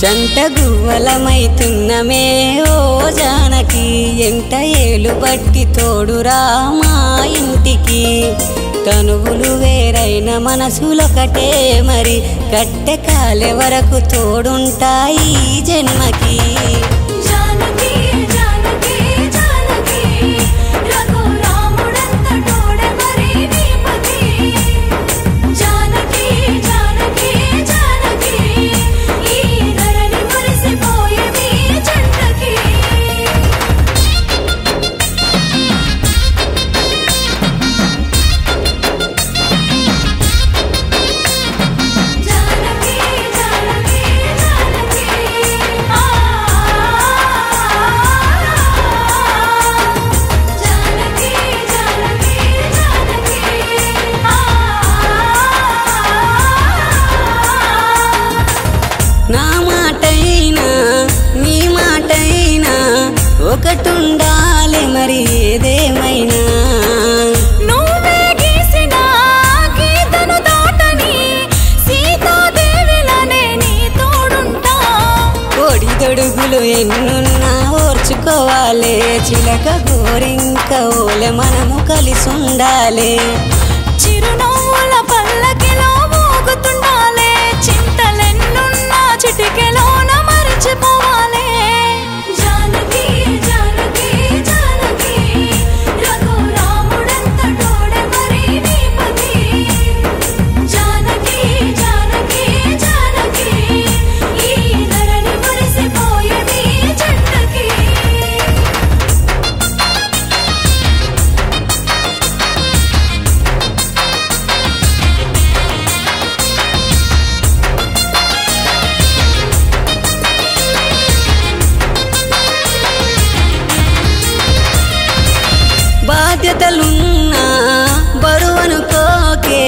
జంట గువ్వలమైతున్నమే ఓ జానకి ఎంట ఏలు బట్టి తోడురా మా ఇంటికి తనువులు వేరైన మనసులొకటే మరి కట్టె కాలే వరకు తోడుంటాయి జన్మకి ఒకటుండాలి మరి ఏదేమైనా నువ్వే గీసిన గీతను దాటని సీతాదేవిలానే నీ తోడుంటా కోడిదొడుగులు ఎన్నున్నా ఓర్చుకోవాలి చిలక గోరింక ఓలె మనము కలిసుండాలి చిరునవ్వుల పల్లకిలో మోగుతుండాలి చింతలెన్నున్నా చిటికెలోన మరిచిపోవాలి బాధ్యతలున్నా బరువనుకోకే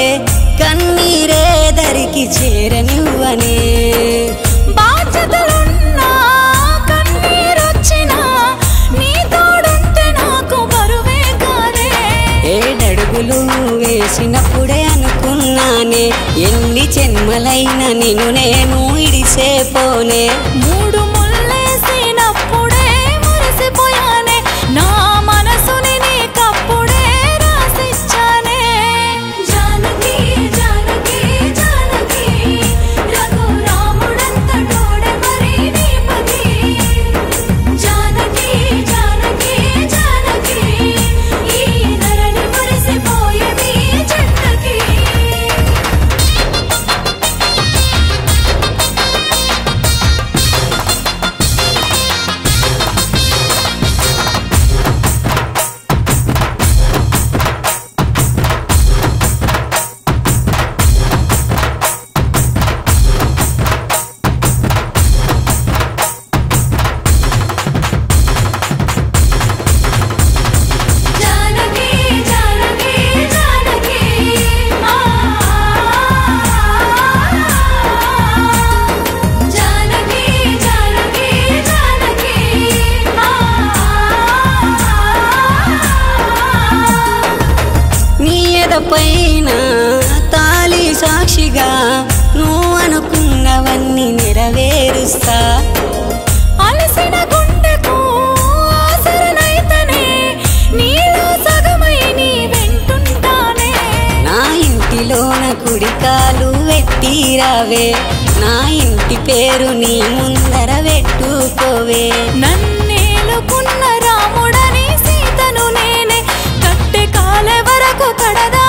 కన్నీరే దరికి చేరనివ్వనే బాధ్యతలున్నా కన్నీరొచ్చినా నీ తోడుంటే నాకు బరువే కాదే ఏడడుగులు వేసినప్పుడే అనుకున్నానే ఎన్ని జన్మలైనా నిన్ను నేను ఇడిసేపోనే మూడు ముళ్ళేసినప్పుడే మురిసిపోయానే నా మనసుని నీకప్పుడే రాసిచ్చానే జానకి జానకి జానకి రఘురాముడంత తోడే మరి నీపతి జానకి జానకి జానకి ఈ ధరణి మురిసిపోయే మీ జంటకి పైన తాళి సాక్షిగా నువ్వు అనుకున్నవన్నీ నెరవేరుస్తా అలసిన గుండెకు ఆసరనైతనే నీలో సగమై నీ వెంటుంటానే నా ఇంటిలోన కుడికాలు వెట్టిరావే నా ఇంటి పేరు నీ ముందర పెట్టుకోవే నన్నేలుకున్న రాముడని సీతను నేనే కట్టె కాలే వరకు కడదా